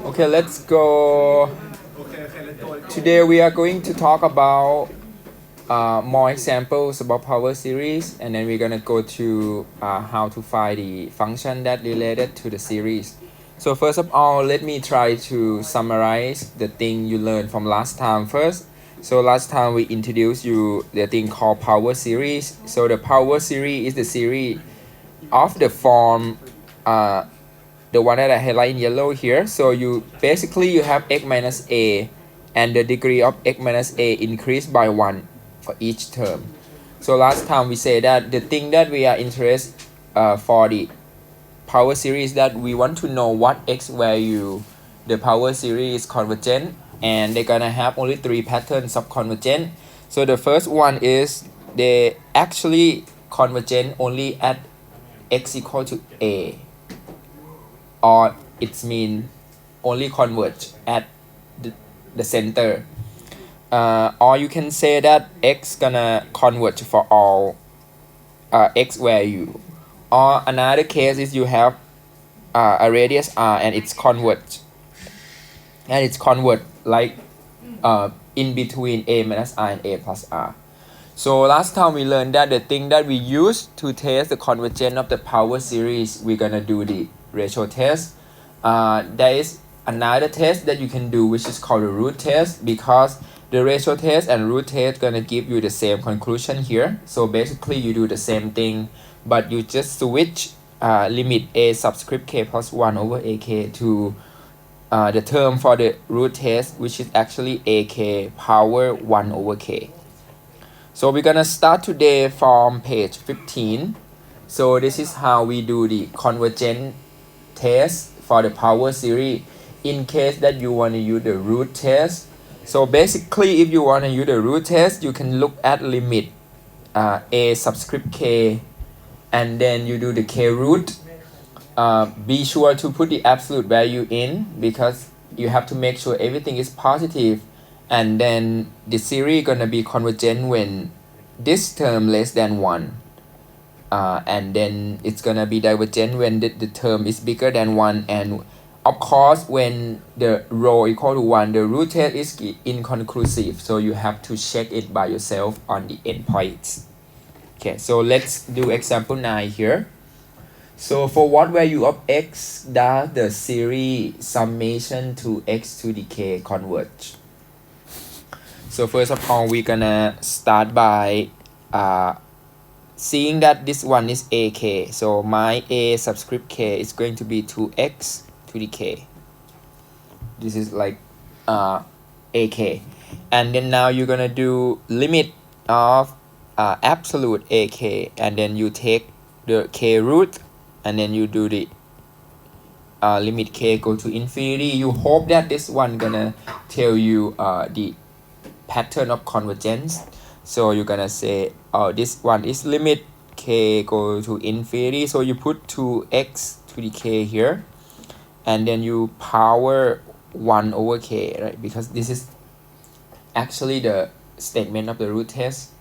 Okay, let's go. Today we are going to talk about more examples about power series, and then we're gonna go to how to find the function that related to the series. So first of all, let me try to summarize the thing you learned from last time first. So last time we introduced you the thing called power series. So the power series is the series of the form the one that I highlight in yellow here. So you basically you have x minus a, and the degree of x minus a increased by 1 for each term. So last time we say that the thing that we are interested for the power series, that we want to know what x value the power series is convergent, and they're gonna have only 3 patterns of convergent. So the first one is they actually convergent only at x equal to a, or it means only converge at the center, or you can say that x gonna converge for all x value, or another case is you have a radius r and it's converge like in between a minus r and a plus r. So last time we learned that the thing that we use to test the convergence of the power series, we're gonna do the ratio test. There is another test that you can do, which is called the root test, because the ratio test and root test gonna give you the same conclusion here. So basically you do the same thing, but you just switch limit a subscript k plus 1 over ak to the term for the root test, which is actually ak power 1 over k. So we're gonna start today from page 15. So this is how we do the convergent test for the power series in case that you want to use the root test. So basically if you want to use the root test, you can look at limit a subscript k, and then you do the k root. Be sure to put the absolute value in, because you have to make sure everything is positive, and then the series gonna be convergent when this term less than 1, and then it's gonna be divergent when the term is bigger than 1, and of course when the row equal to 1, the root test is inconclusive, so you have to check it by yourself on the endpoints. Okay, so let's do example 9 here. So for what value of x does the series summation to x to the k converge? So first of all, we're gonna start by seeing that this one is ak. So my a subscript k is going to be 2x to the k. This is like ak. And then now you're gonna do limit of absolute ak, and then you take the k root, and then you do the limit k go to infinity. You hope that this one gonna tell you the pattern of convergence. So you're gonna say, oh, this one is limit k go to infinity. So you put 2x to the k here, and then you power 1 over k, right? Because this is actually the statement of the root test,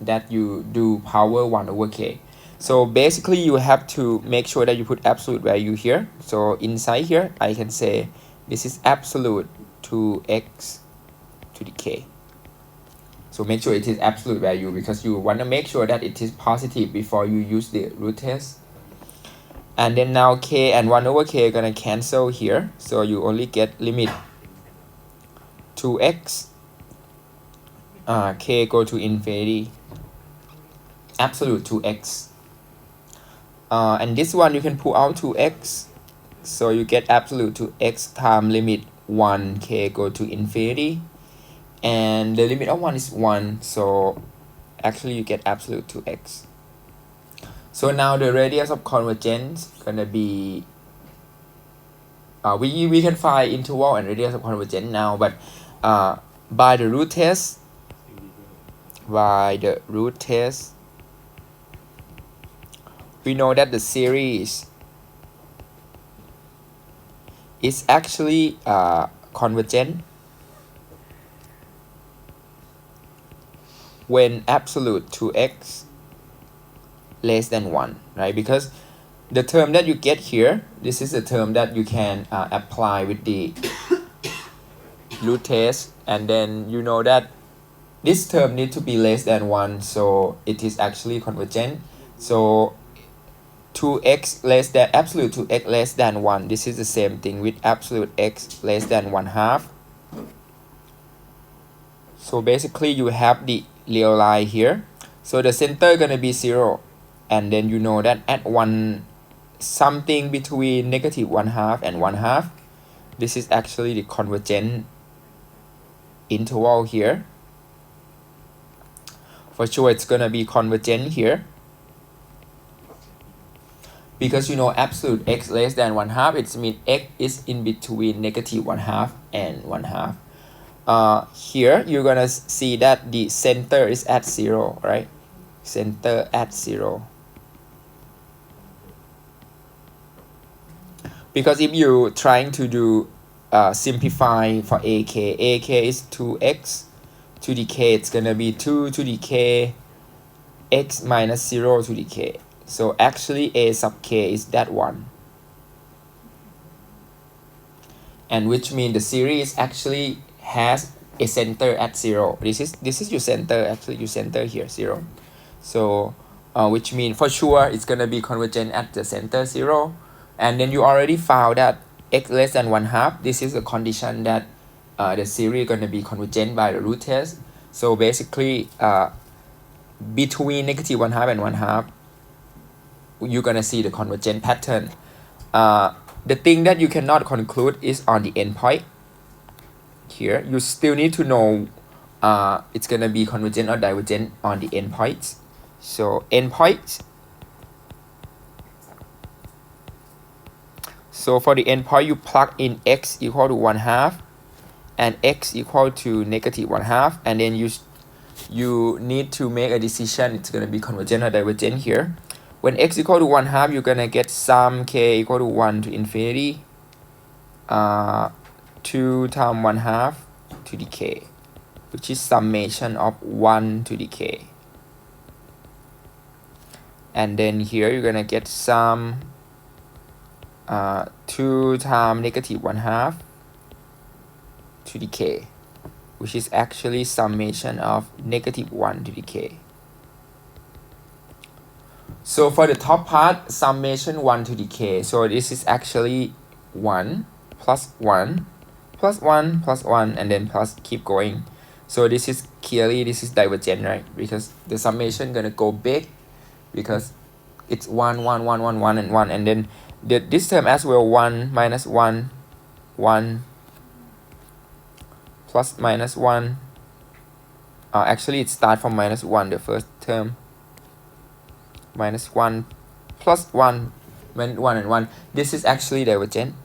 that you do power 1 over k. So basically you have to make sure that you put absolute value here. So inside here I can say this is absolute to x to the k. So make sure it is absolute value, because you want to make sure that it is positive before you use the root test. And then now k and 1 over k are gonna cancel here, so you only get limit 2x k go to infinity, absolute 2x. And this one you can pull out 2x, so you get absolute to x times limit 1 k go to infinity, and the limit of 1 is 1, so actually you get absolute to x. So now the radius of convergence gonna be we can find interval and radius of convergence now, but by the root test we know that the series is actually convergent when absolute to x less than 1, right? Because the term that you get here, this is the term that you can apply with the root test, and then you know that this term needs to be less than 1, so it is actually convergent. So 2x less than absolute 2x less than 1, this is the same thing with absolute x less than 1/2. So basically you have the real line here, so the center gonna be 0, and then you know that at one something between negative 1/2 and 1/2, this is actually the convergent interval here. For sure it's gonna be convergent here, because you know absolute x less than 1/2, it means x is in between negative 1/2 and 1/2. Here you're gonna see that the center is at 0, right? Center at 0. Because if you're trying to do simplify for AK is 2x to the k, it's gonna be 2 to the k x minus 0 to the k. So actually a sub k is that one, and which means the series actually has a center at 0. This is your center, actually your center here 0. So which means for sure it's gonna be convergent at the center 0. And then you already found that x less than 1/2, this is a condition that the series gonna be convergent by the root test. So basically between negative 1/2 and 1/2, you're gonna see the convergent pattern. The thing that you cannot conclude is on the endpoint. Here you still need to know it's gonna be convergent or divergent on the endpoints. So endpoints. So for the endpoint, you plug in x equal to 1/2 and x equal to negative 1/2, and then you need to make a decision. It's gonna be convergent or divergent here. When x equal to 1/2, you're gonna get sum k equal to 1 to infinity 2 times 1/2 to the k, which is summation of 1 to the k. And then here you're gonna get sum 2 times negative 1/2 to the k, which is actually summation of negative 1 to the k. So for the top part, summation 1 to the k. So this is actually 1 plus 1 plus 1 plus 1, and then plus keep going. So this is clearly, this is divergent, right? Because the summation gonna go big, because it's 1 1 1 1 1 and 1, and then this term as well, 1 minus 1 1 plus minus 1. Actually it starts from minus 1, the first term, minus 1 plus 1, 1 and 1. This is actually divergent.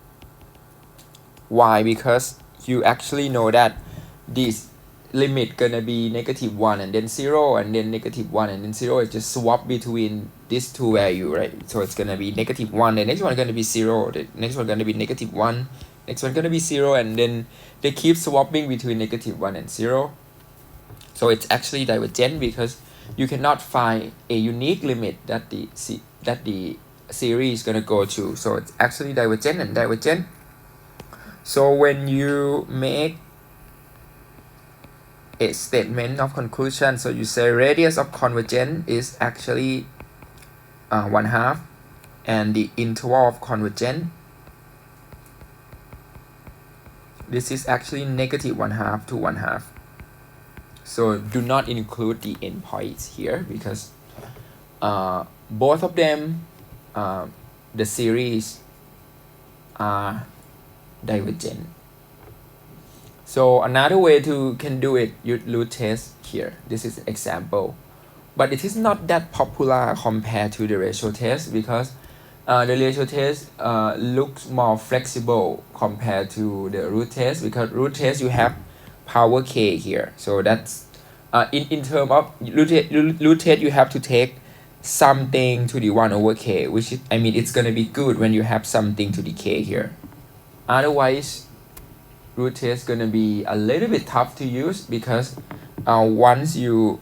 Why? Because you actually know that this limit gonna be negative 1 and then 0, and then negative 1 and then 0. It just swap between these two values, right? So it's gonna be negative 1, the next one gonna be 0, the next one gonna be negative 1, next one gonna be 0, and then they keep swapping between negative 1 and 0. So it's actually divergent, because you cannot find a unique limit that the series is gonna go to. So it's actually divergent and divergent. So when you make a statement of conclusion, so you say radius of convergence is actually 1/2, and the interval of convergence, this is actually negative 1/2 to 1/2. So do not include the endpoints here, because both of them, the series are divergent. So another way to can do it, you root test here. This is an example, but it is not that popular compared to the ratio test, because the ratio test looks more flexible compared to the root test, because root test you have power k here. So that's in terms of root test, you have to take something to the 1/k, which is, I mean, it's gonna be good when you have something to the k here. Otherwise, root test is gonna be a little bit tough to use, because once you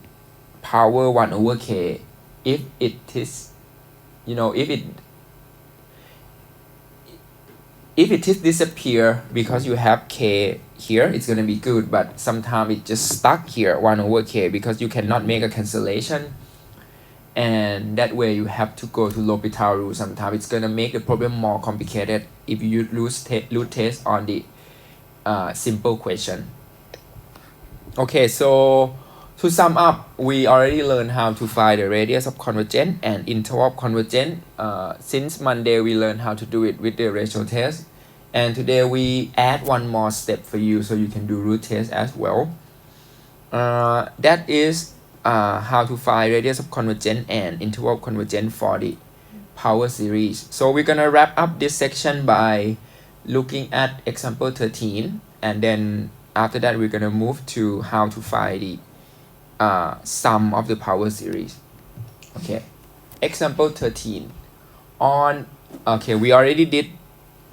power 1/k, if it is you know, if it is disappear because you have k here, it's gonna be good, but sometimes it just stuck here 1/k because you cannot make a cancellation, and that way you have to go to L'Hopital rule. Sometimes it's gonna make the problem more complicated if you lose test on the simple question. Okay, so to sum up, we already learned how to find the radius of convergence and interval of convergence. Since Monday, we learned how to do it with the ratio test. And today we add one more step for you so you can do root test as well. That is how to find radius of convergence and interval of convergence for the power series. So we're gonna wrap up this section by looking at example 13, and then after that we're gonna move to how to find the sum of the power series. Okay, example 13 on, okay, we already did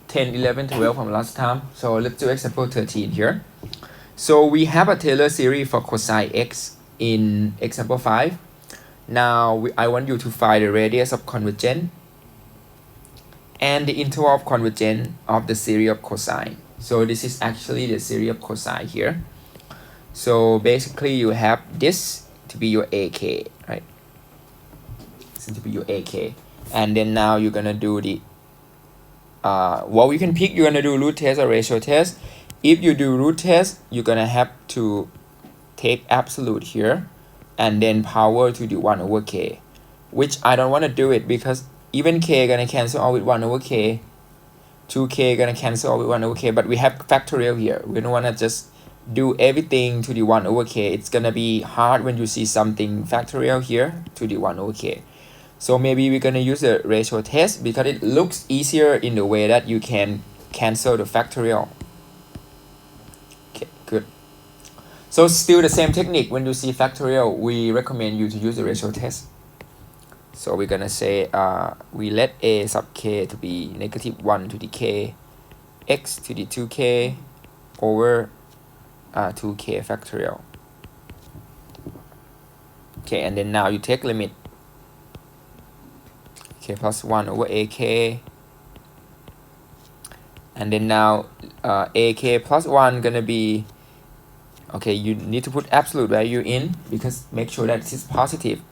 10, 11, 12 from last time, so let's do example 13 here. So we have a Taylor series for cosine x in example 5. Now I want you to find the radius of convergence and the interval of convergence of the series of cosine. So this is actually the series of cosine here. So basically you have this to be your AK, right? This to be your AK. And then now you're gonna do the well, you can pick, you're gonna do root test or ratio test. If you do root test, you're gonna have to take absolute here and then power to the 1/k, which I don't want to do it because even k gonna cancel out with 1/k, 2k gonna cancel out with 1/k, but we have factorial here. We don't want to just do everything to the 1/k. It's gonna be hard when you see something factorial here to the 1/k. So maybe we're gonna use a ratio test because it looks easier in the way that you can cancel the factorial. Okay, good. So still the same technique. When you see factorial, we recommend you to use the ratio test. So we're gonna say we let a sub k to be -1 to the k x to the 2k over 2k factorial. Okay, and then now you take limit k plus 1 over ak, and then now ak plus 1 gonna be, okay, you need to put absolute value in because make sure that it is positive.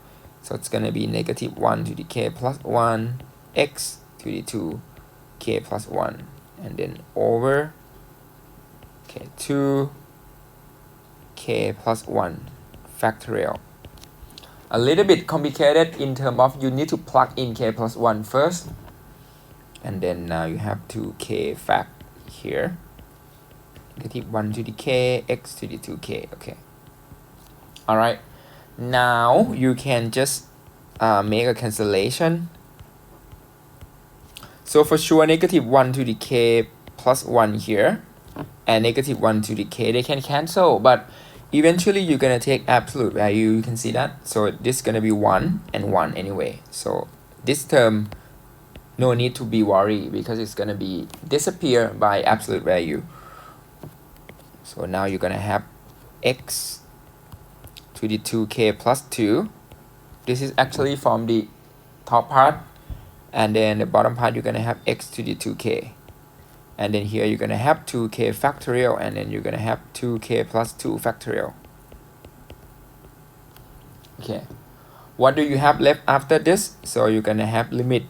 So it's gonna be -1 to the k plus 1 x to the 2 k plus 1, and then over 2 k plus 1 factorial. A little bit complicated in terms of you need to plug in k plus 1 first, and then now you have 2k fact here, -1 to the k x to the 2k. Okay, all right, now you can just make a cancellation. So for sure -1 to the k plus 1 here and -1 to the k, they can cancel, but eventually you're gonna take absolute value. You can see that. So this is gonna be 1 and 1 anyway. So this term, no need to be worried because it's gonna be disappear by absolute value. So now you're gonna have x to the 2k plus 2. This is actually from the top part, and then the bottom part you're gonna have x to the 2k, and then here you're gonna have 2k factorial, and then you're gonna have 2k plus 2 factorial. Okay, what do you have left after this? So you're gonna have limit,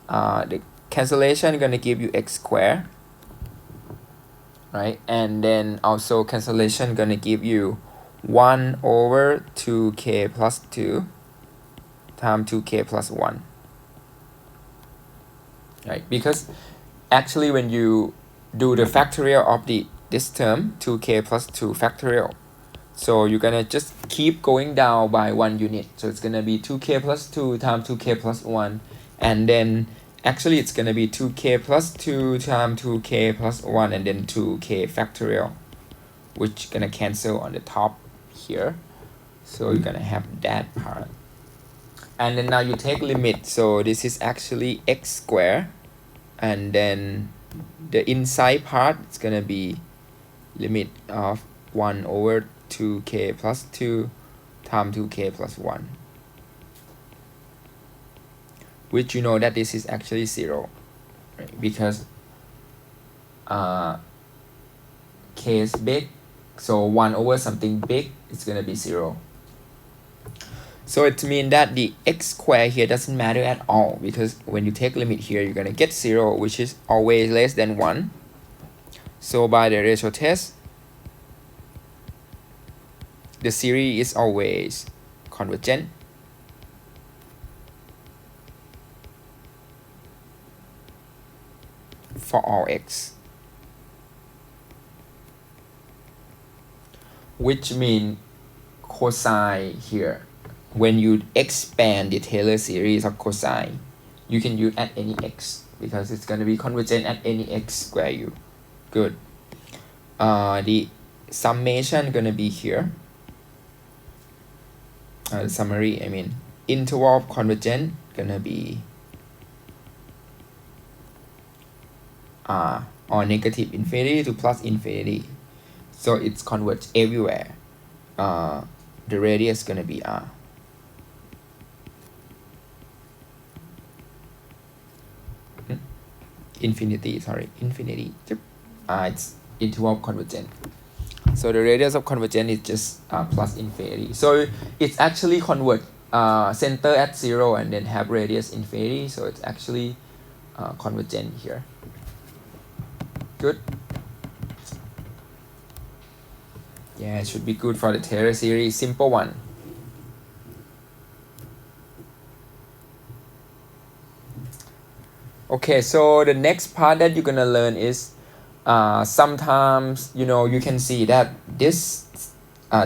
the cancellation gonna give you x squared, right? And then also cancellation gonna give you 1 over 2k plus 2 times 2k plus 1, right? Because actually when you do the factorial of this term, 2k plus 2 factorial, so you're gonna just keep going down by 1 unit. So it's gonna be 2k plus 2 times 2k plus 1, and then actually it's gonna be 2k plus 2 times 2k plus 1, and then 2k factorial, which gonna cancel on the top here. So you're gonna have that part, and then now you take limit. So this is actually x squared, and then the inside part is gonna be limit of 1 over 2k plus 2 times 2k plus 1. which you know that this is actually 0, right? Because k is big, so 1 over something big is going to be 0. So it means that the x squared here doesn't matter at all, because when you take limit here, you're going to get 0, which is always less than 1. So by the ratio test, the series is always convergent for all x, which means cosine here, when you expand the Taylor series of cosine, you can use at any x, because it's going to be convergent at any x square u. Good. The summation going to be here. The summary, I mean, interval of convergent going to be r, or negative infinity to plus infinity. So it's converged everywhere. The radius going to be r. Infinity, it's interval of convergent. So the radius of convergent is just plus infinity. So it's actually convert center at 0 and then have radius infinity. So it's actually convergent here. Good. Yeah, it should be good for the Taylor series. Simple one. Okay, so the next part that you're gonna learn is sometimes, you know, you can see that this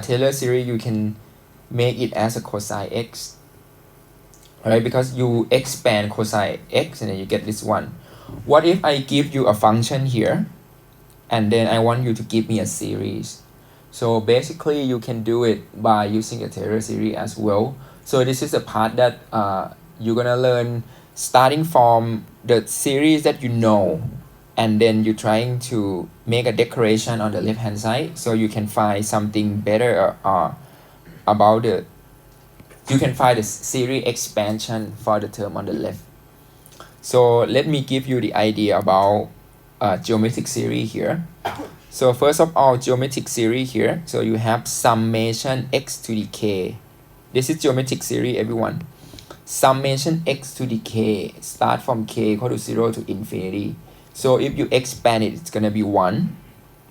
Taylor series, you can make it as a cosine x, right? Because you expand cosine x and then you get this one. What if I give you a function here and then I want you to give me a series? So basically you can do it by using a Taylor series as well. So this is a part that you're gonna learn starting from the series that you know, and then you're trying to make a decoration on the left hand side, so you can find something better about the, you can find the series expansion for the term on the left. So let me give you the idea about geometric series here. So first of all, geometric series here, so you have summation x to the k. This is geometric series, everyone. Summation x to the k, start from k equal to 0 to infinity. So if you expand it, it's going to be 1,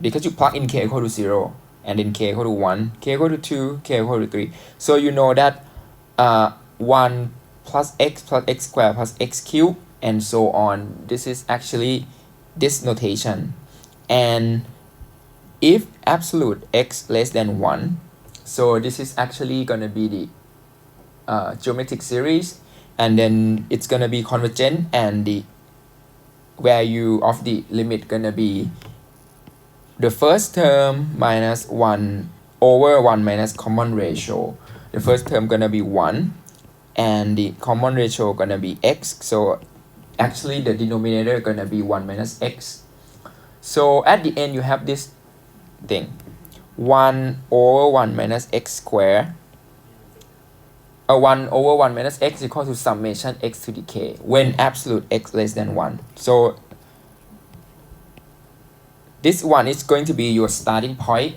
because you plug in k equal to 0, and then k equal to 1, k equal to 2, k equal to 3. So you know that 1 plus x squared plus x cubed, and so on. This is actually this notation. And if absolute x less than 1, so this is actually going to be the geometric series, and then it's going to be convergent, and the value of the limit going to be the first term minus 1 over 1 minus common ratio. The first term going to be 1, and the common ratio going to be x. So actually the denominator going to be 1 minus x. So at the end you have this thing, 1 over 1 minus x squared, 1 over 1 minus x equal to summation x to the k when absolute x less than 1. So this one is going to be your starting point.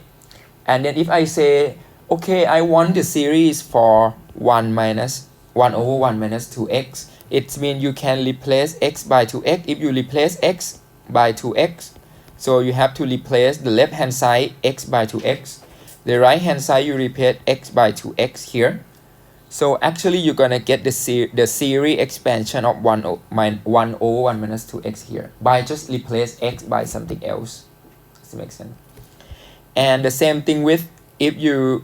And then if I say, okay, I want the series for 1 over 1 minus 2x, it means you can replace x by 2x. If you replace x by 2x, so you have to replace the left hand side x by 2x. The right hand side you replace x by 2x here. So actually you're gonna get the series expansion of 1 over 1 minus 2x here by just replace x by something else. Does it make sense? And the same thing with, if you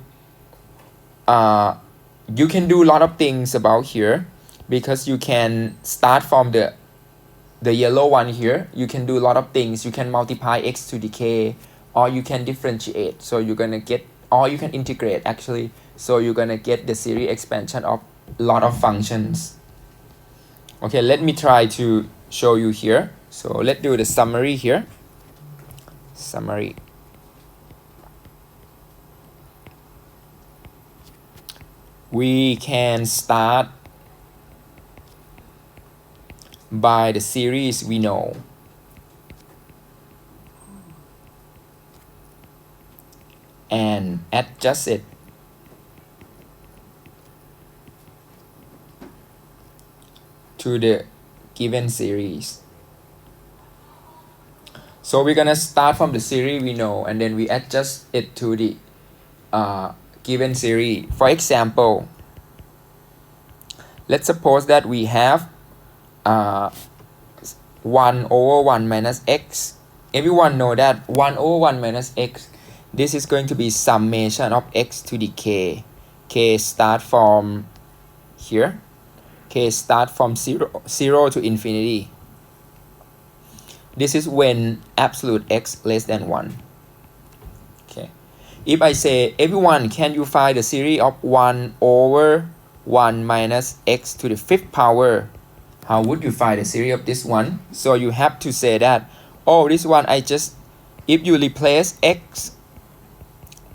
you can do a lot of things about here, because you can start from the yellow one here. You can do a lot of things. You can multiply x to the k, or you can differentiate. So you're gonna get, or you can integrate actually. So you're gonna get the series expansion of a lot of functions. Okay, let me try to show you here. So let's do the summary here. Summary. We can start by the series we know. And adjust it to the given series. So we're gonna start from the series we know, and then we adjust it to the given series. For example, let's suppose that we have 1 over 1 minus x. Everyone know that 1 over 1 minus x, this is going to be summation of x to the k. K start from here. K start from 0 to infinity. This is when absolute x less than 1. Okay. If I say, everyone, can you find the series of 1 over 1 minus x to the 5th power? How would you find the series of this one? So you have to say that, oh, this one if you replace x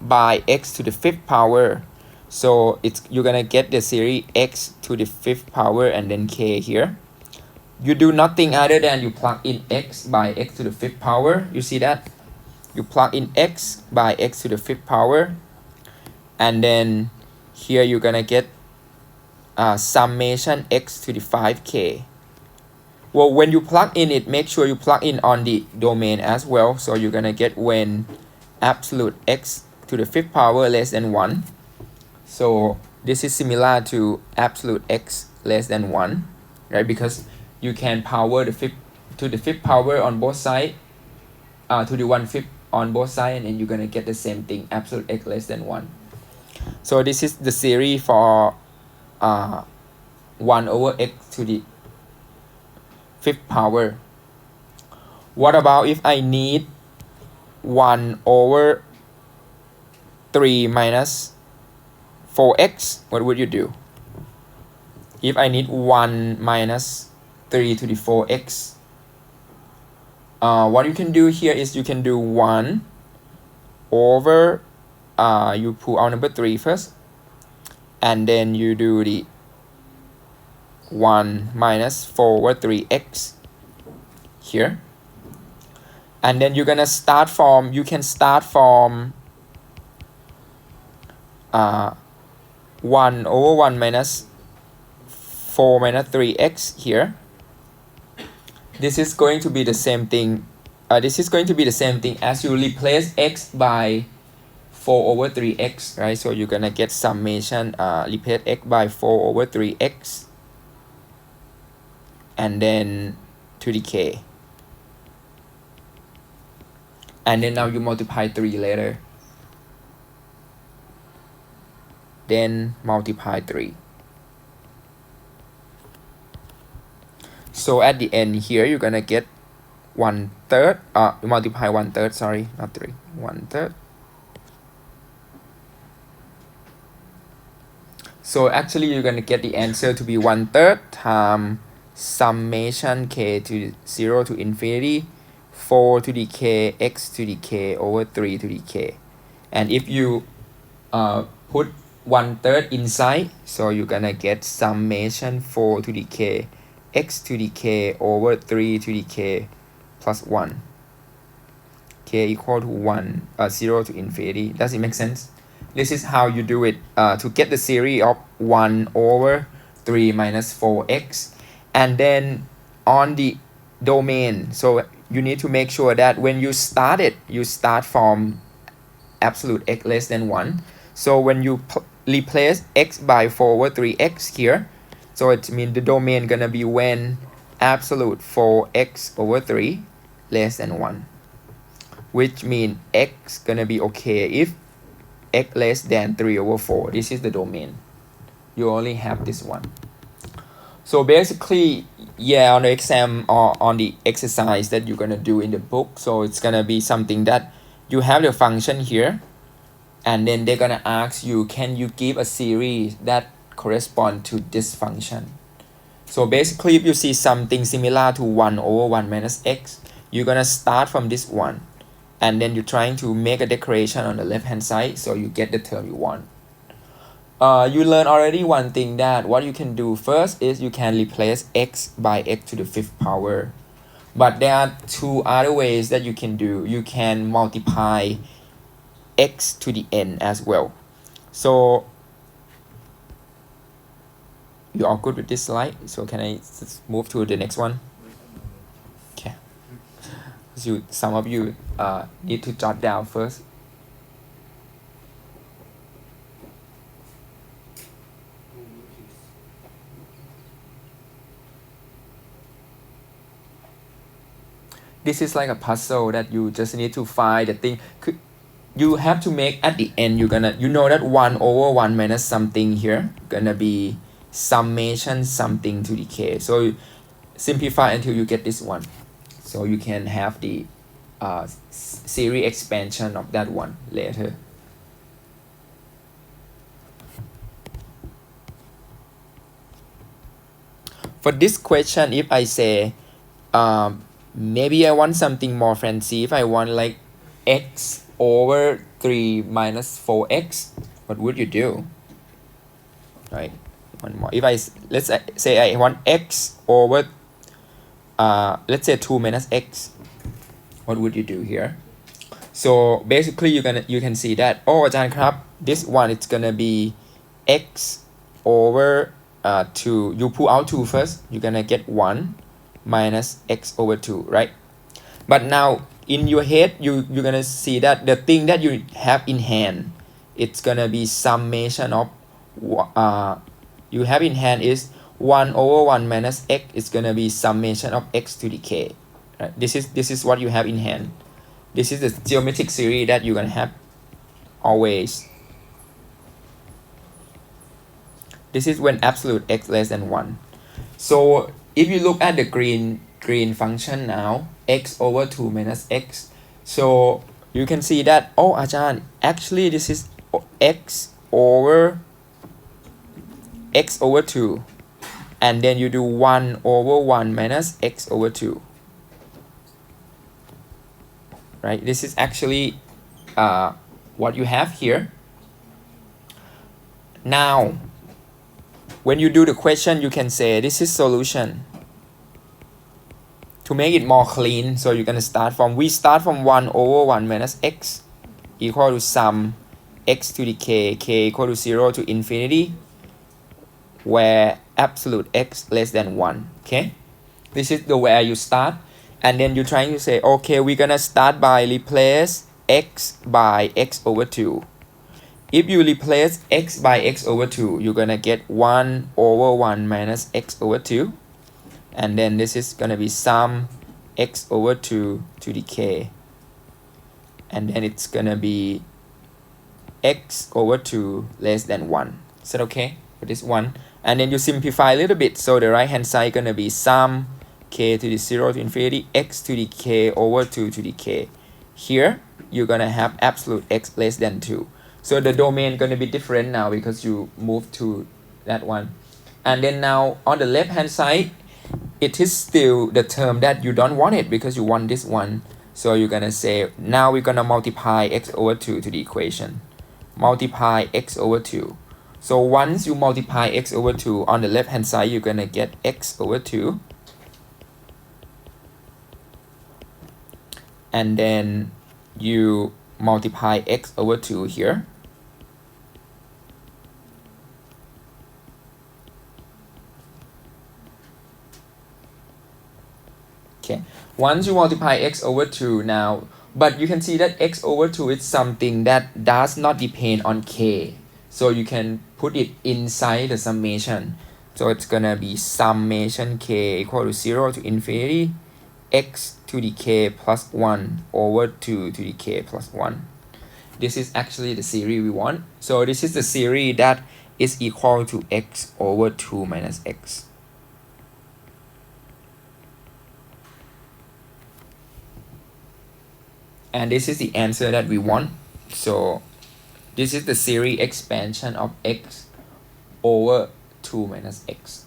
by x to the 5th power, so you're gonna get the series x to the 5th power and then k here. You do nothing other than you plug in x by x to the 5th power. You see that? You plug in x by x to the 5th power, and then here you're gonna get summation x to the 5k. Well, when you plug in it, make sure you plug in on the domain as well. So you're gonna get when absolute x to the 5th power less than 1. So this is similar to absolute x less than 1, right? Because you can power the 5th power on both sides, to the 1/5 on both sides, and then you're gonna get the same thing, absolute x less than 1. So this is the series for 1 over x to the 5th power. What about if I need 1 over 3 minus 4x? What would you do? If I need 1 minus 3 to the 4x, what you can do here is you can do 1 over, you pull out number 3 first, and then you do the 1 minus 4 over 3x here. And then you're gonna start from, you can start from 1 over 1 minus 4 minus 3x here. This is going to be the same thing. This is going to be the same thing as you replace x by 4 over 3x, right? So you're gonna get summation, replace x by 4 over 3x, and then to the k. And then now you multiply 3 later. Then multiply 3. So at the end here, you're gonna get 1/3. You multiply 1/3, sorry, not 3. 1/3. So actually, you're gonna get the answer to be 1/3 times summation k to 0 to infinity, 4 to the k, x to the k over 3 to the k. And if you put 1/3 inside, so you're gonna get summation 4 to the k, x to the k over 3 to the k plus 1. K equal to 1, 0 to infinity. Does it make sense? This is how you do it to get the series of 1 over 3 minus 4x. And then on the domain, so you need to make sure that when you start it, you start from absolute x less than 1. So when you replace x by 4 over 3x here, so it means the domain gonna be when absolute 4x over 3 less than 1, which means x gonna be okay if x less than 3 over 4. This is the domain. You only have this one. So basically, yeah, on the exam or on the exercise that you're gonna do in the book, so it's gonna be something that you have the function here, and then they're gonna ask you, can you give a series that correspond to this function? So basically, if you see something similar to 1 over 1 minus x, you're gonna start from this one, and then you're trying to make a decoration on the left hand side so you get the term you want. You learn already one thing that what you can do first is you can replace x by x to the fifth power. But there are two other ways that you can do. You can multiply x to the n as well. So you are good with this slide. So can I move to the next one? Okay. Some of you need to jot down first. This is like a puzzle that you just need to find the thing. You have to make at the end, you know that 1 over 1 minus something here gonna be summation something to the k. So simplify until you get this one. So you can have the series expansion of that one later. For this question, if I say maybe I want something more fancy, if I want like x over 3 minus 4x, what would you do? Right, one more. If let's say I want x over let's say 2 minus x, what would you do here? So basically you can see that, oh อาจารย์ครับ this one it's gonna be x over 2. You pull out 2 first, you're gonna get 1 minus x over 2, right? But now in your head you're gonna see that the thing that you have in hand, it's gonna be summation of you have in hand is 1 over 1 minus x is gonna be summation of x to the k, right? This is what you have in hand. This is the geometric series that you're gonna have always. This is when absolute x less than 1. So if you look at the green function now, x over 2 minus x, so you can see that, oh อาจารย์ actually this is x over 2, and then you do 1 over 1 minus x over 2, right? This is actually what you have here. Now when you do the question, you can say this is solution. To make it more clean, so you're gonna we start from 1 over 1 minus x equal to sum x to the k equal to 0 to infinity, where absolute x less than 1. Okay, this is the where you start, and then you're trying to say, okay, we're gonna start by replace x by x over 2. If you replace x by x over 2, you're gonna get 1 over 1 minus x over 2, and then this is gonna be sum x over 2 to the k, and then it's gonna be x over 2 less than 1. Is that okay for this one? And then you simplify a little bit, so the right hand side gonna be sum k to the 0 to infinity x to the k over 2 to the k. Here you're gonna have absolute x less than 2. So the domain gonna be different now because you move to that one. And then now on the left hand side, it is still the term that you don't want it because you want this one. So you're gonna say, now we're gonna multiply x over 2 to the equation. Multiply x over 2. So once you multiply x over 2 on the left hand side, you're gonna get x over 2. And then you multiply x over 2 here. Okay, once you multiply x over 2 now, but you can see that x over 2 is something that does not depend on k. So you can put it inside the summation. So it's gonna be summation k equal to 0 to infinity x to the k plus 1 over 2 to the k plus 1. This is actually the series we want. So this is the series that is equal to x over 2 minus x. And this is the answer that we want. So this is the series expansion of x over 2 minus x.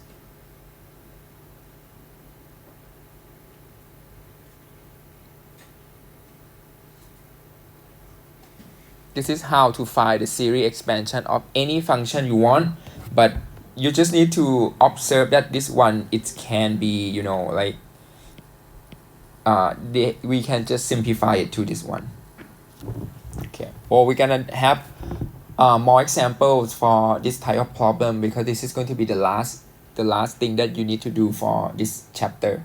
This is how to find the series expansion of any function you want, but you just need to observe that this one, it can be, you know, like we can just simplify it to this one. Okay, or we're gonna have more examples for this type of problem, because this is going to be the last thing that you need to do for this chapter.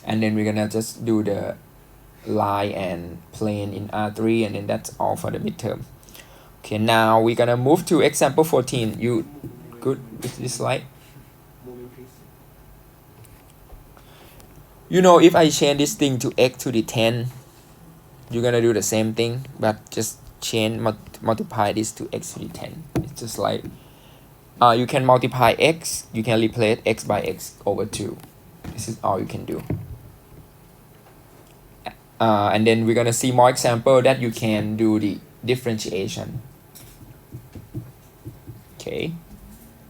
And then we're gonna just do the line and plane in R3, and then that's all for the midterm. Okay, now we're gonna move to example 14. You good with this slide? You know, if I change this thing to x to the 10, you're gonna do the same thing, but just change, multiply this to x to the 10. It's just like you can multiply x, you can replace x by x over 2. This is all you can do. And then we're gonna see more example that you can do the differentiation. Okay,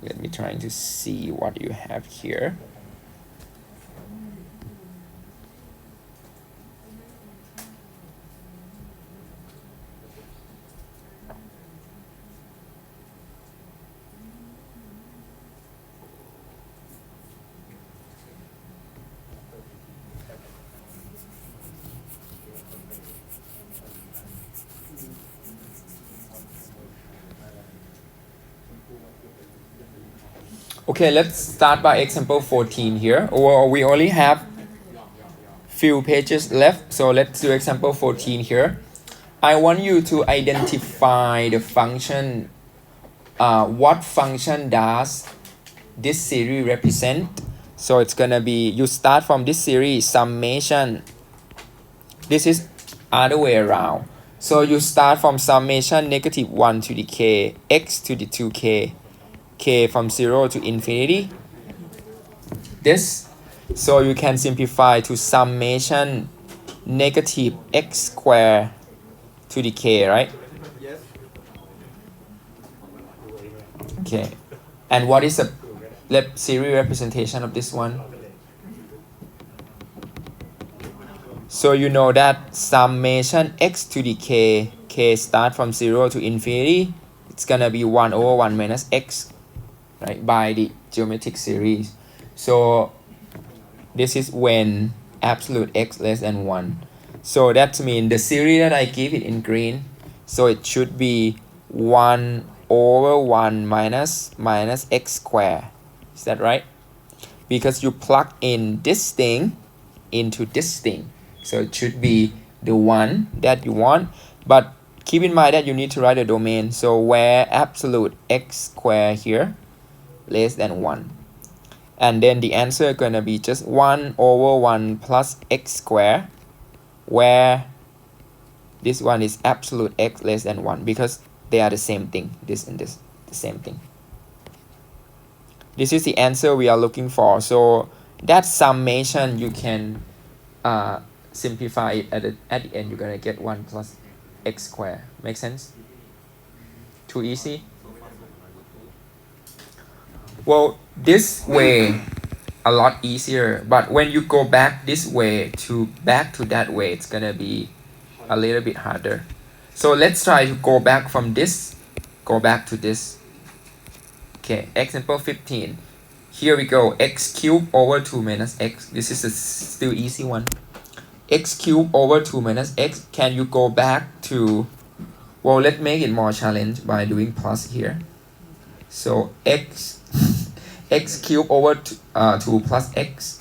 let me try to see what you have here. Okay, let's start by example 14 here. Well, we only have few pages left, so let's do example 14 here. I want you to identify the function. What function does this series represent? So it's gonna be, you start from this series summation. This is other way around. So you start from summation -1 to the k, x to the 2k, k from 0 to infinity. This, so you can simplify to summation -x squared to the k, right? Yes. Okay, and what is the series representation of this one? So you know that summation x to the k start from 0 to infinity, it's gonna be 1 over 1 minus x, right, by the geometric series. So this is when absolute x less than 1. So that means the series that I give it in green, so it should be 1 over 1 minus x squared. Is that right? Because you plug in this thing into this thing. So it should be the one that you want. But keep in mind that you need to write a domain. So where absolute x squared here less than 1. And then the answer is gonna be just 1 over 1 plus x squared, where this one is absolute x less than 1, because they are the same thing. This and this, the same thing. This is the answer we are looking for. So that summation, you can simplify it at the end. You're gonna get 1 plus x squared. Make sense? Too easy? Well, this way a lot easier, but when you go back this way to back to that way, it's gonna be a little bit harder. So let's try to go back from this, go back to this. Okay, example 15. Here we go, x cubed over 2 minus x. This is a still easy one. X cubed over 2 minus x. Can you go back to, well, let's make it more challenge by doing plus here. So x cubed over 2 plus x.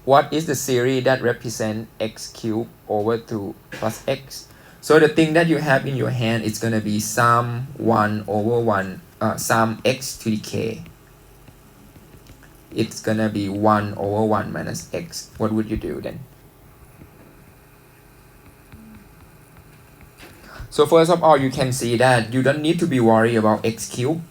What is the series that represent x cubed over 2 plus x? So the thing that you have in your hand is gonna be sum 1 over 1, sum x to the k. It's gonna be 1 over 1 minus x. What would you do then? So first of all, you can see that you don't need to be worried about x cubed,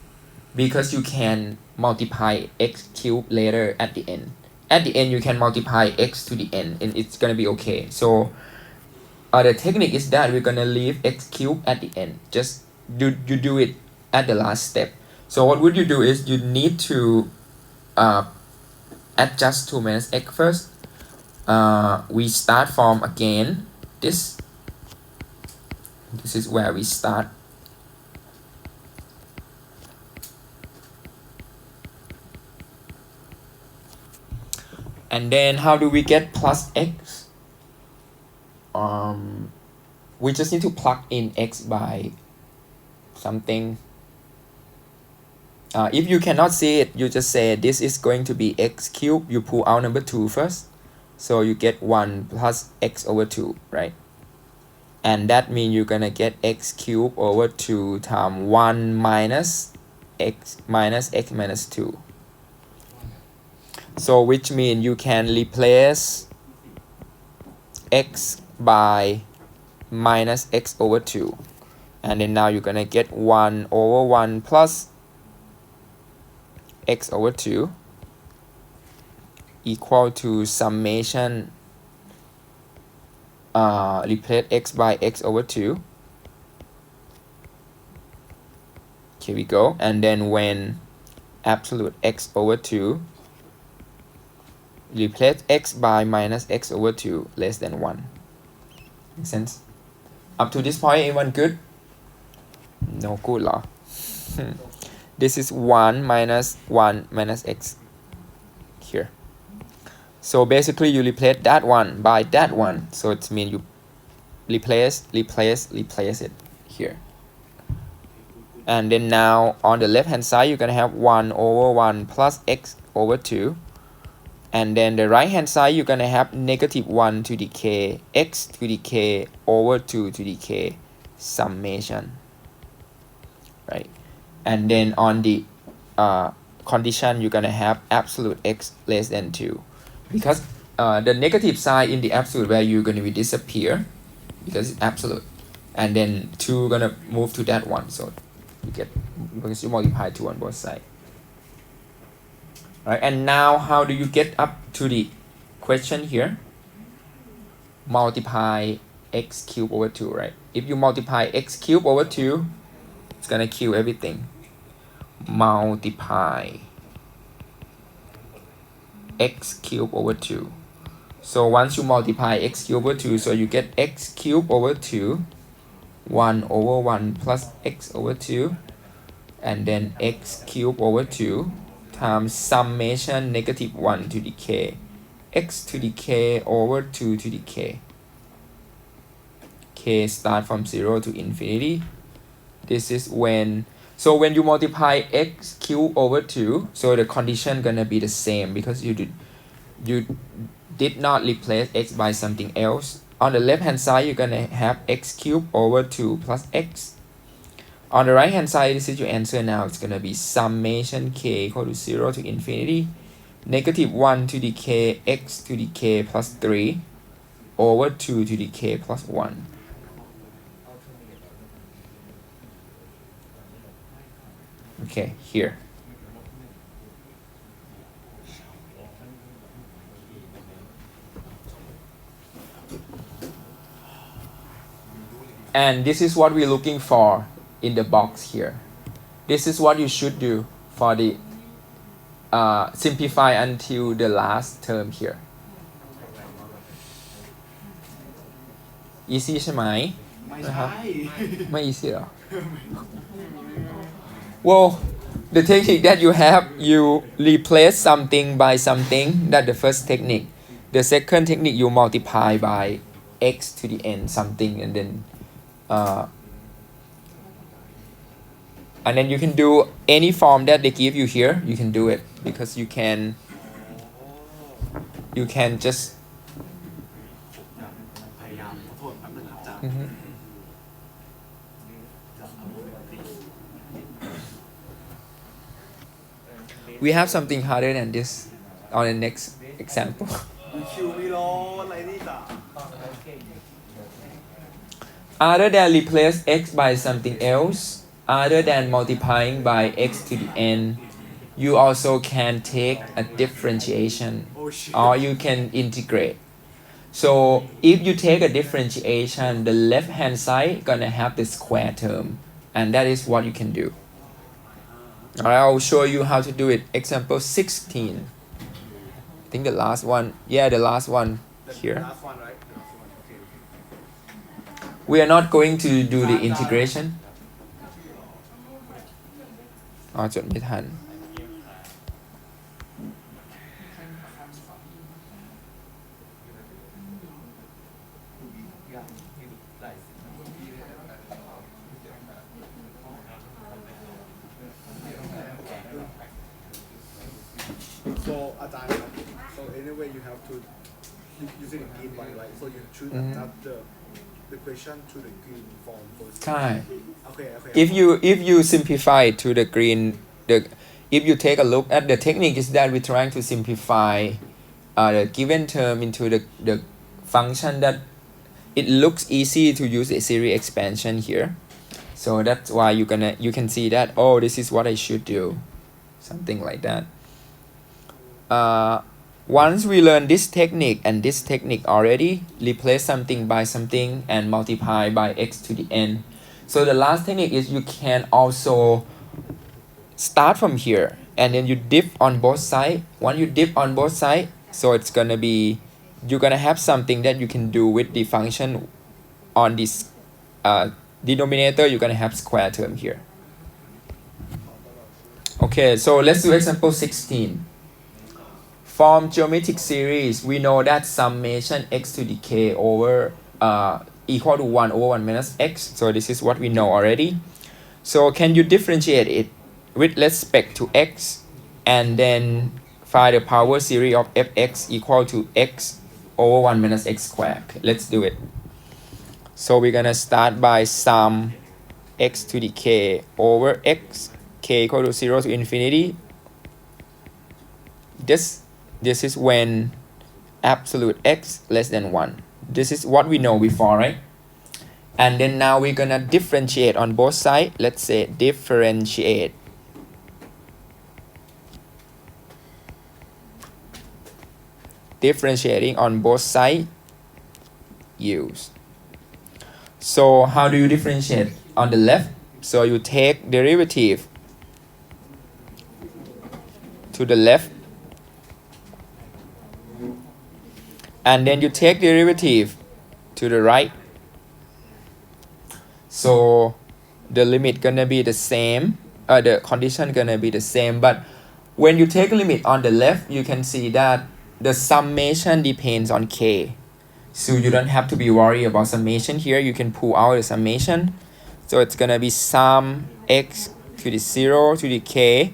because you can multiply x cubed later at the end. At the end, you can multiply x to the n, and it's gonna be okay. So the technique is that we're gonna leave x cubed at the end. Just you do it at the last step. So what would you do is you need to adjust 2 minus x first. We start from again this This is where we start. And then how do we get plus x? We just need to plug in x by something. If you cannot see it, you just say this is going to be x cubed. You pull out number 2 first. So you get 1 plus x over 2, right? And that means you're going to get x cubed over 2 times 1 minus x minus 2. So which means you can replace x by minus x over 2. And then now you're going to get 1 over 1 plus x over 2 equal to summation replace x by x over 2. Here we go. And then when absolute x over 2 replace x by minus x over 2 less than 1. Make sense? Up to this point, anyone good? No good law. This is 1 minus x here. So basically you replace that one by that one. So it means you replace it here. And then now on the left hand side you're gonna have 1 over 1 plus x over 2. And then the right hand side you're gonna have negative 1 to the k x to the k over 2 to the k summation, right? And then on the condition you're gonna have absolute x less than 2, because the negative sign in the absolute value going to be disappear because it's absolute, and then 2 gonna move to that one, so you get, because you multiply 2 on both sides. Right, and now how do you get up to the question here? Multiply x cubed over 2, right? If you multiply x cubed over 2, it's gonna kill everything. Multiply x cubed over 2. So once you multiply x cubed over 2, so you get x cubed over 2, 1 over 1 plus x over 2, and then x cubed over 2 times summation negative 1 to the k x to the k over 2 to the k. K start from 0 to infinity. This is when, so when you multiply x cubed over 2, so the condition gonna be the same because you did not replace x by something else. On the left hand side you're gonna have x cubed over 2 plus x. On the right hand side, this is your answer now. It's gonna be summation k equal to 0 to infinity negative 1 to the k x to the k plus 3 over 2 to the k plus 1. Okay, here. And this is what we're looking for in the box here. This is what you should do for the simplify until the last term here. Easy ใช่ไหม ไม่ easy หรอ Well, the technique that you have, you replace something by something. That's the first technique. The second technique, you multiply by x to the n something, and then you can do any form that they give you here. You can do it because you can just we have something harder than this on the next example. Other than replace x by something else, other than multiplying by x to the n, you also can take a differentiation or you can integrate. So if you take a differentiation, the left hand side gonna have the square term, and that is what you can do. Alright, I'll show you how to do it. Example 16. I think the last one. Yeah, the last one here. We are not going to do the integration อ๋อจดไม่ทัน So so anyway you have to using the green one, right? So you should adapt the question to the green form first. ใช่ Okay. if you simplify it to the green if you take a look at the technique is that we're trying to simplify the given term into the function that it looks easy to use a series expansion here, so that's why you can see that, oh, this is what I should do, something like that. Once we learn this technique and this technique already, replace something by something and multiply by x to the n. So the last technique is you can also start from here and then you dip on both sides. Once you dip on both sides, so it's gonna be, you're gonna have something that you can do with the function on this denominator. You're gonna have square term here. Okay, so let's do example 16. From geometric series, we know that summation x to the k over equal to 1 over 1 minus x. So this is what we know already. So can you differentiate it with respect to x and then find the power series of fx equal to x over 1 minus x squared? Okay, let's do it. So we're gonna start by sum x to the k over x, k equal to 0 to infinity. This is when absolute x less than 1. This is what we know before, right? And then now we're gonna differentiate on both sides. Let's say differentiate. Differentiating on both sides, use. So how do you differentiate? On the left, so you take derivative to the left, and then you take derivative to the right. So the limit gonna be the same, the condition gonna be the same, but when you take a limit on the left, you can see that the summation depends on k. So you don't have to be worried about summation here. You can pull out the summation. So it's gonna be sum x to the 0 to the k,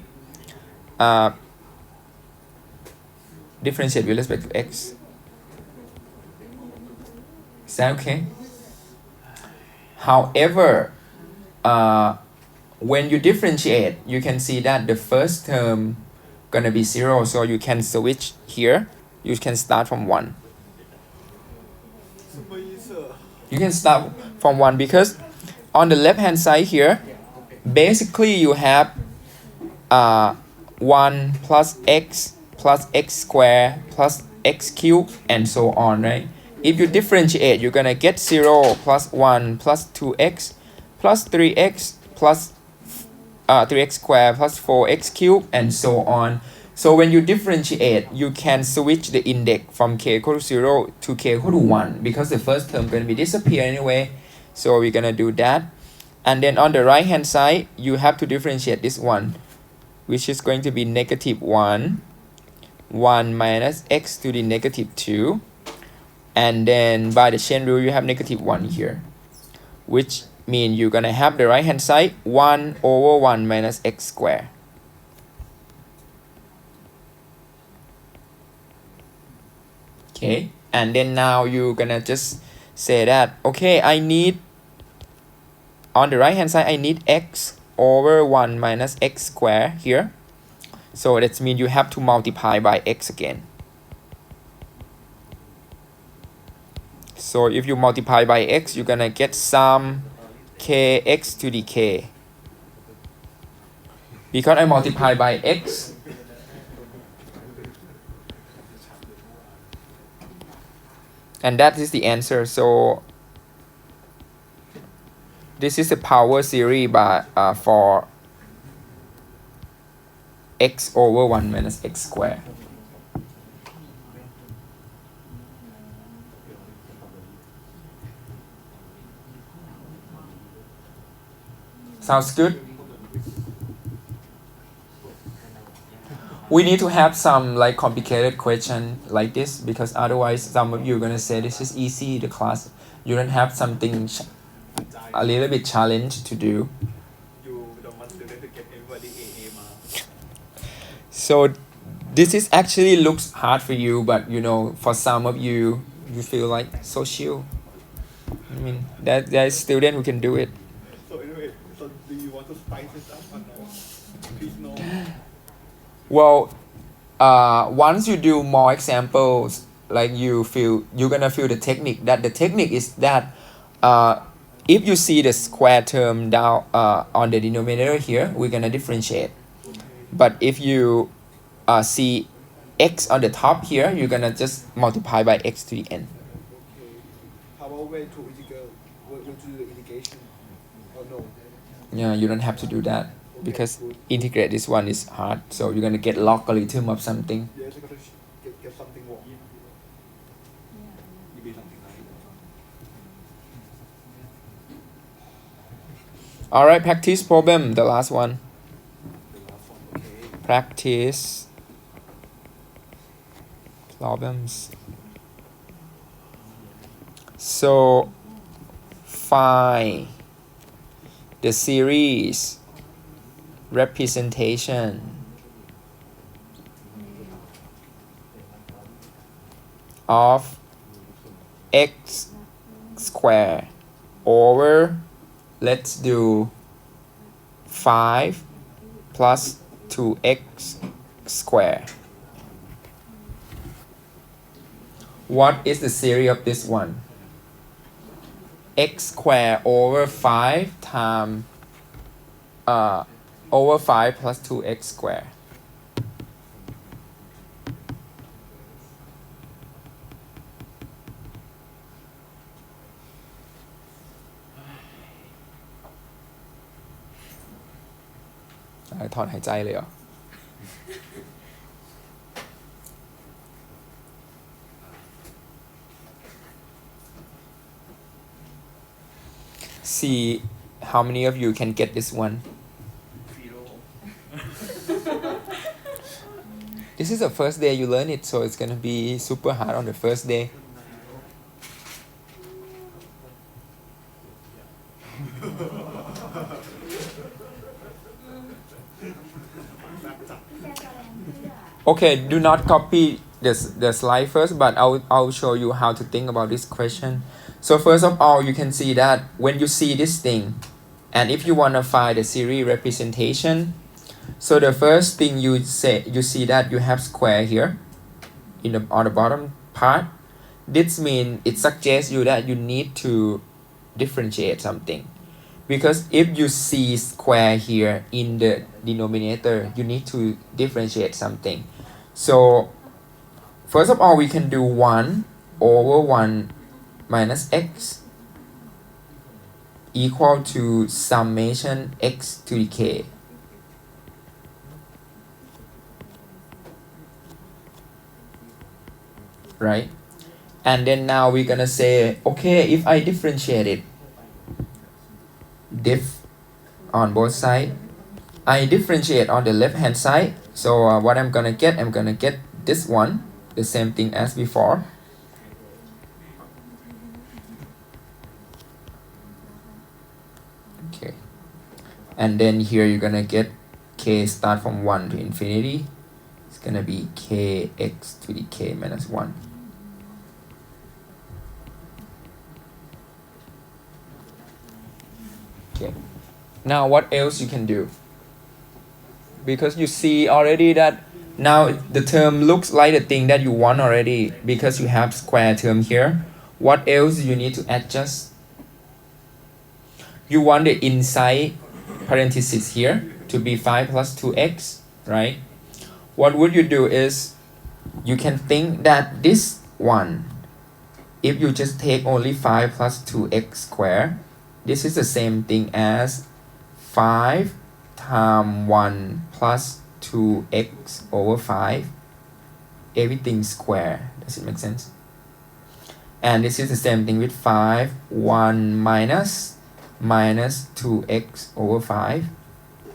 differentiate with respect to x. Is that okay? However, when you differentiate, you can see that the first term gonna be 0, so you can switch here. You can start from 1. You can start from 1 because on the left hand side here, basically you have 1 plus x squared plus x cubed and so on, right? If you differentiate, you're gonna get 0 plus 1 plus 2x plus 3x plus 3x squared plus 4x cubed and so on. So when you differentiate, you can switch the index from k equal to 0 to k equal to 1 because the first term going to be disappear anyway. So we're going to do that. And then on the right hand side, you have to differentiate this one, which is going to be negative 1 minus x to the negative 2. And then by the chain rule, you have negative 1 here, which means you're going to have the right hand side 1 over 1 minus x squared. Okay, and then now you're gonna just say that, okay, I need, on the right hand side, I need x over 1 minus x squared here. So that means you have to multiply by x again. So if you multiply by x, you're gonna get sum kx to the k. Because I multiply by x, and that is the answer. So this is the power series for x over 1 minus x squared. Sounds good? We need to have some like complicated question like this because otherwise some of you are gonna say this is easy, the class. You don't have something a little bit challenge to do. You don't want student to get everybody AA มา So this is actually looks hard for you, but you know, for some of you, you feel like so chill. I mean, there's student who can do it. So anyway, so do you want to spice it up or no? Please no. Well, once you do more examples, like you're gonna feel the technique. That the technique is that if you see the square term down on the denominator here, we're gonna differentiate. But if you see x on the top here, you're gonna just multiply by x to the n. Okay. How about way to integrate? Way to do the integration? Or no? Yeah, you don't have to do that because integrate this one is hard. So you're gonna get logarithm of something. Yes, I got to get something wrong. You be something right. All right, practice problem. The last one. The last one, okay. Practice problems. So find the series representation of x square over, let's do 5 plus 2x square. What is the series of this one? X square over 5 times over 5 plus 2x square. I ถอนหายใจเลยเหรอ See how many of you can get this one. This is the first day you learn it, so it's gonna be super hard on the first day. Okay, do not copy the slide first, but I'll show you how to think about this question. So first of all, you can see that when you see this thing, and if you want to find the series representation, so the first thing you see that you have square here on the bottom part. This means it suggests you that you need to differentiate something. Because if you see square here in the denominator, you need to differentiate something. So first of all, we can do 1 over 1 minus x equal to summation x to the k. Right? And then now we're gonna say, okay, if I differentiate it, diff on both sides, I differentiate on the left hand side. So what I'm gonna get this one, the same thing as before. Okay, and then here you're gonna get k start from 1 to infinity. It's gonna be kx to the k minus 1. Okay, now what else you can do? Because you see already that now the term looks like the thing that you want already because you have square term here. What else you need to adjust? You want the inside parenthesis here to be 5 plus 2x, right? What would you do is you can think that this one, if you just take only 5 plus 2x square, this is the same thing as 5 times 1 plus 2x over 5, everything square. Does it make sense? And this is the same thing with 5, 1 minus minus 2x over 5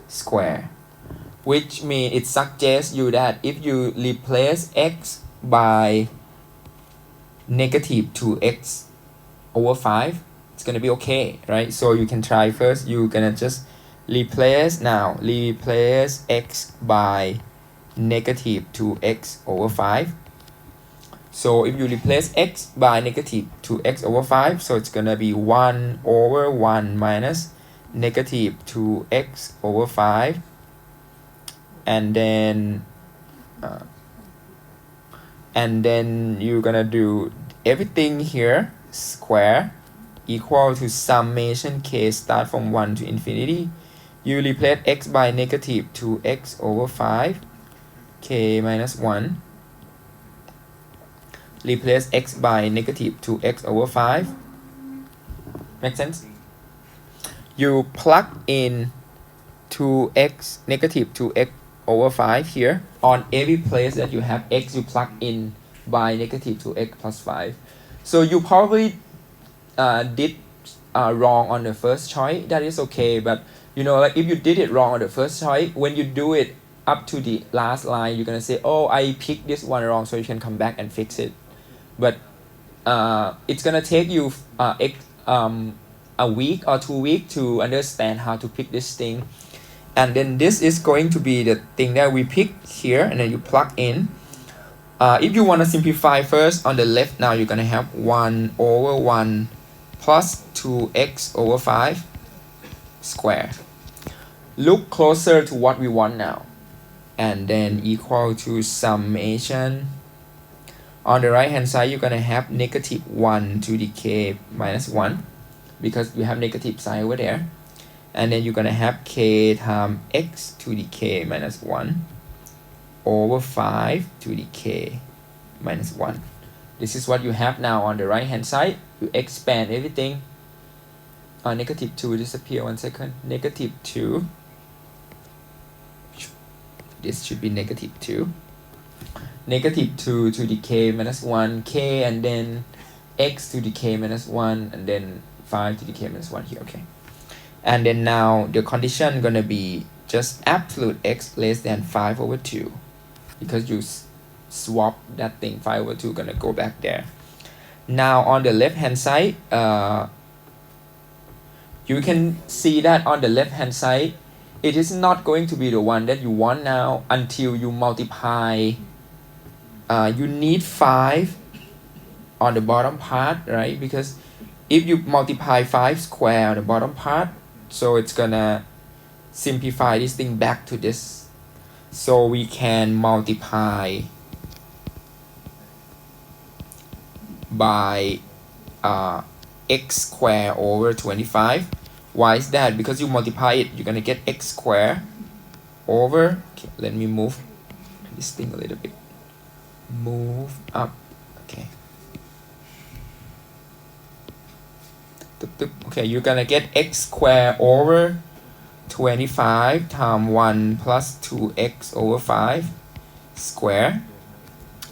square, which means it suggests you that if you replace x by negative 2x over 5, it's gonna be okay, right? So you can try first. You're gonna just replace x by negative 2x over 5. So if you replace x by negative 2x over 5, so it's gonna be 1 over 1 minus negative 2x over 5, and then you're gonna do everything here square equal to summation k start from 1 to infinity. You replace x by negative 2x over 5 k minus 1, replace x by negative 2x over 5. Make sense? You plug in 2x negative 2x over 5 here. On every place that you have x, you plug in by negative 2x plus 5. So you probably did wrong on the first choice. That is okay, but you know, like if you did it wrong on the first choice, when you do it up to the last line, you're gonna say, oh, I picked this one wrong, so you can come back and fix it. But it's gonna take you a week or 2 weeks to understand how to pick this thing. And then this is going to be the thing that we pick here, and then you plug in. If you want to simplify first, on the left now you're gonna have 1 over 1 plus 2x over 5 square. Look closer to what we want now, and then equal to summation. On the right hand side, you're gonna have negative 1 to the k minus 1, because we have negative sign over there. And then you're gonna have k times x to the k minus 1 over 5 to the k minus 1. This is what you have now on the right hand side. You expand everything. Negative 2 disappear, 1 second. Negative 2. This should be negative 2. Negative 2 to the k minus 1, k, and then x to the k minus 1, and then 5 to the k minus 1 here, okay. And then now the condition gonna be just absolute x less than 5 over 2, because you swap that thing, 5 over 2 gonna go back there. Now on the left hand side, you can see that on the left hand side, it is not going to be the one that you want now until you multiply. You need 5 on the bottom part, right? Because if you multiply 5 square on the bottom part, so it's gonna simplify this thing back to this. So we can multiply by x square over 25. Why is that? Because you multiply it, you're gonna get x square over, okay, let me move this thing a little bit. Move up, okay. Okay, you're gonna get x square over 25 times 1 plus 2x over 5 square,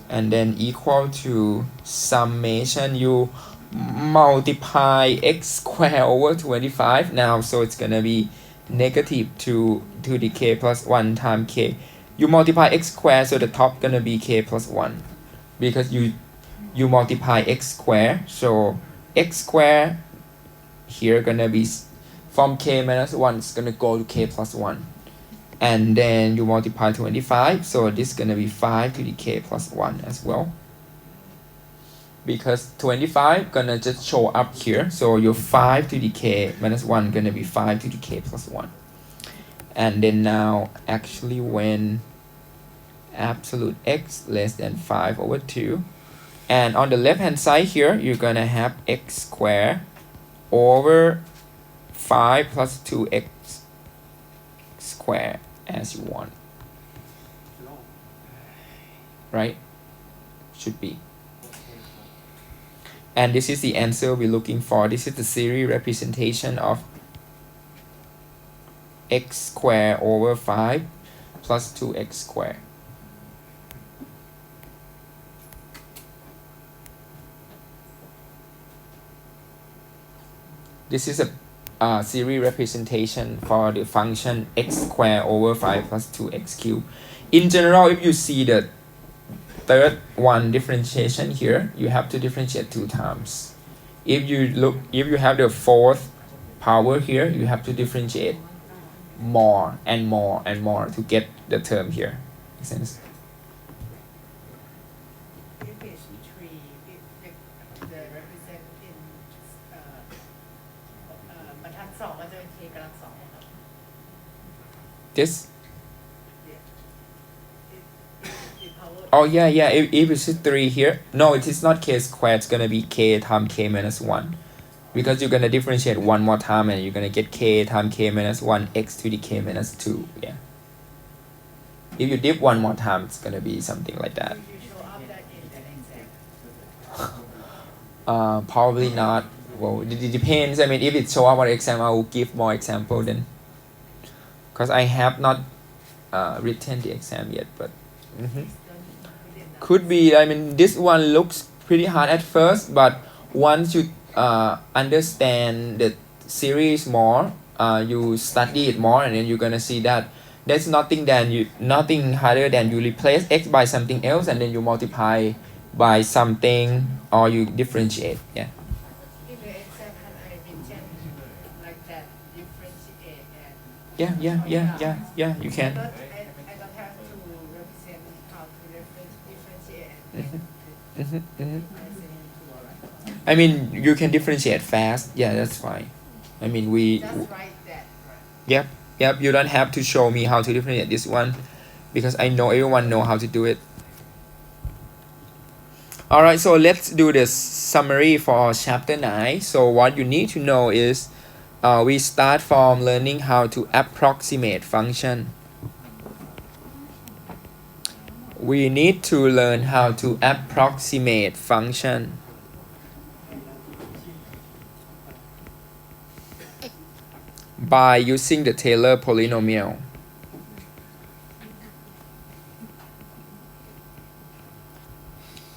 and then equal to summation. You multiply x square over 25 now, so it's gonna be negative 2 to the k plus 1 times k. You multiply x square, so the top gonna be k plus 1, because you multiply x square, so x square here gonna be from k minus 1, it's gonna go to k plus 1, and then you multiply 25, so this is gonna be 5 to the k plus 1 as well, because 25 gonna just show up here, so your 5 to the k minus 1 gonna be 5 to the k plus 1. And then now actually when absolute x less than 5 over 2, and on the left hand side here you're gonna have x square over 5 plus 2x square as you want, right? Should be. And this is the answer we're looking for. This is the series representation of x square over 5 plus 2x square. This is a series representation for the function x squared over 5 plus 2x cubed. In general, if you see the third one differentiation here, you have to differentiate 2 times. If you have the fourth power here, you have to differentiate more and more and more to get the term here. Make sense? This? Oh yeah, if it's 3 here, no, it is not k squared, it's gonna be k times k minus 1. Because you're gonna differentiate one more time and you're gonna get k times k minus 1 x to the k minus 2, yeah. If you dip one more time, it's gonna be something like that. Probably not. Well, it depends. I mean, if it show up on exam, I will give more example then. Because I have not written the exam yet, but could be. I mean, this one looks pretty hard at first, but once you understand the series more, you study it more, and then you're gonna see that there's nothing harder than you replace x by something else, and then you multiply by something, or you differentiate. Yeah. Yeah, you can. I mean, you can differentiate fast. Yeah, that's fine. I mean, Yep, you don't have to show me how to differentiate this one, because I know everyone know how to do it. Alright, so let's do the summary for chapter 9. So what you need to know is we start from learning how to approximate function. We need to learn how to approximate function. By using the Taylor polynomial.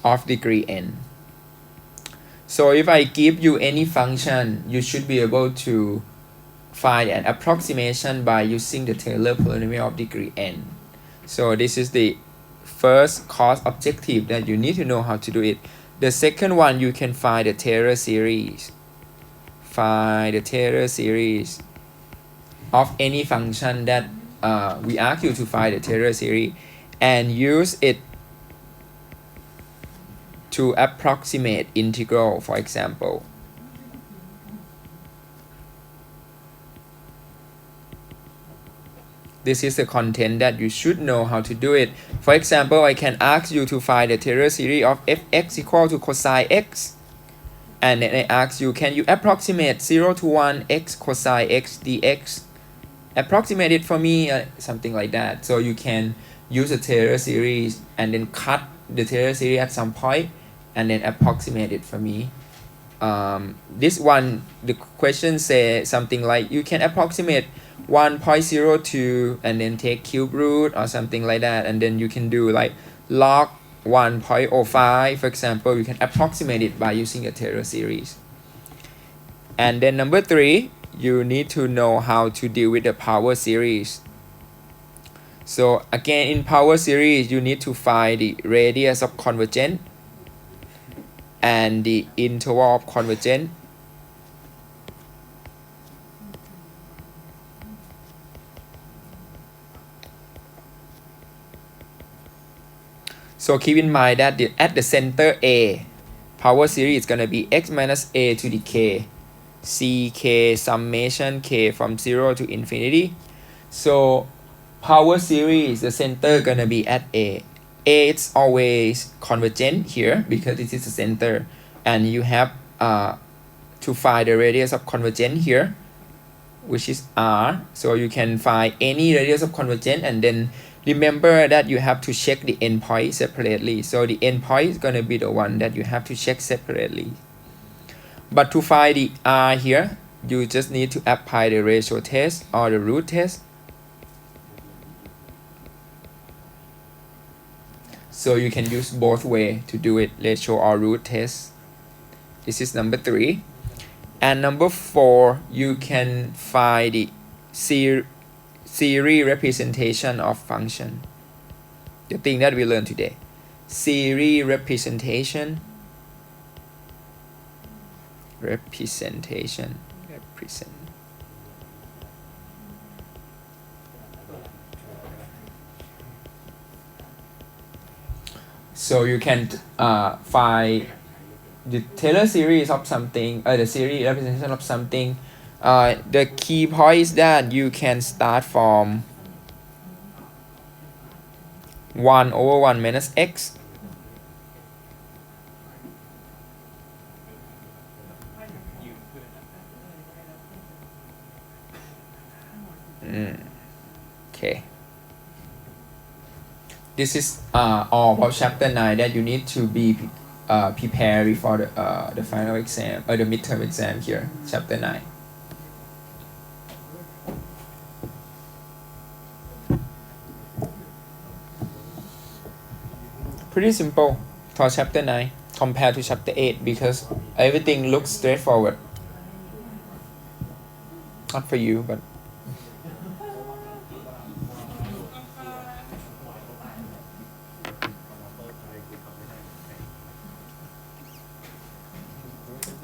Of degree n. So if I give you any function, you should be able to find an approximation by using the Taylor polynomial of degree n. So this is the first course objective that you need to know how to do it. The second one, you can find the Taylor series. Find the Taylor series of any function that we ask you to find the Taylor series, and use it to approximate integral, for example. This is the content that you should know how to do it. For example, I can ask you to find the Taylor series of fx equal to cosine x. And then I ask you, can you approximate 0 to 1 x cosine x dx? Approximate it for me, something like that. So you can use a Taylor series and then cut the Taylor series at some point and then approximate it for me. This one, the question say something like, you can approximate 1.02 and then take cube root or something like that, and then you can do like log 1.05, for example. You can approximate it by using a Taylor series. And then number 3, you need to know how to deal with the power series. So again, in power series, you need to find the radius of convergence and the interval of convergence. So keep in mind that at the center A, power series is going to be x minus a to the k, ck summation k from 0 to infinity. So power series, the center going to be at A. A is always convergent here because this is the center, and you have to find the radius of convergence here, which is r. So you can find any radius of convergence, and then remember that you have to check the endpoint separately. So the endpoint is going to be the one that you have to check separately. But to find the r here, you just need to apply the ratio test or the root test. So you can use both ways to do it, ratio or root test. This is number 3. and number 4 you can find the series representation of function, the thing that we learned today. Series representation. So you can find the Taylor series of something, the series representation of something. The key point is that you can start from 1 over 1 minus x. Okay. This is all about chapter 9 that you need to be prepared before the final exam or the midterm exam here, chapter 9. Pretty simple for chapter 9 compared to chapter 8 because everything looks straightforward. Not for you, but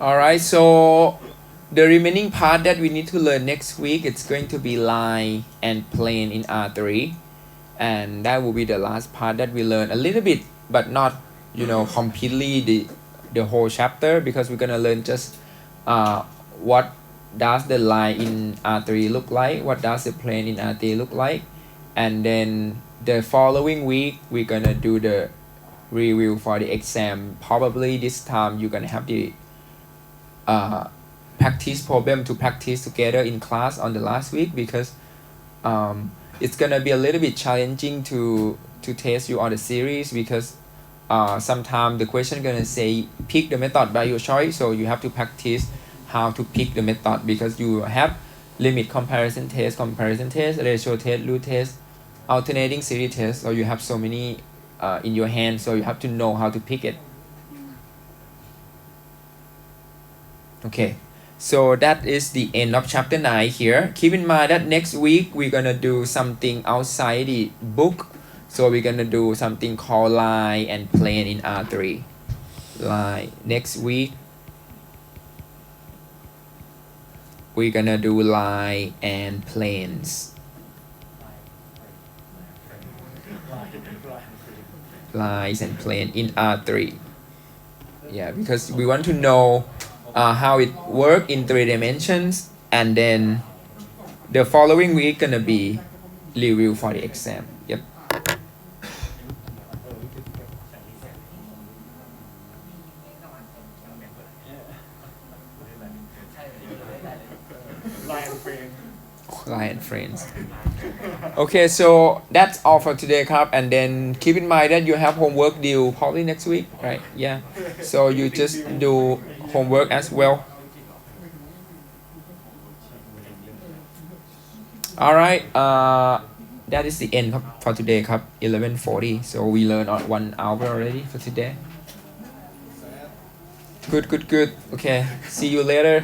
alright, so the remaining part that we need to learn next week, it's going to be line and plane in R3, and that will be the last part that we learn a little bit, but not completely the whole chapter, because we're gonna learn just what does the line in R3 look like, what does the plane in R3 look like, and then the following week we're gonna do the review for the exam. Probably this time you're gonna have the practice problem to practice together in class on the last week, because it's gonna be a little bit challenging to test you on the series, because sometimes the question gonna say pick the method by your choice, so you have to practice how to pick the method, because you have limit comparison test, ratio test, root test, alternating series test, so you have so many in your hand, so you have to know how to pick it. Okay, so that is the end of chapter 9 here. Keep in mind that next week we're gonna do something outside the book, so we're gonna do something called line and plane in R3. Line. Next week we're gonna do line and planes. Lines and plane in R3. Yeah, because we want to know how it works in 3 dimensions, and then the following week gonna be review for the exam. Yep. Line and friends. Okay, so that's all for today,ครับ. And then keep in mind that you have homework due probably next week, right? Yeah. So you just do homework as well. Alright, that is the end for today,ครับ. 11:40. So we learned 1 hour already for today. Good. Okay, see you later.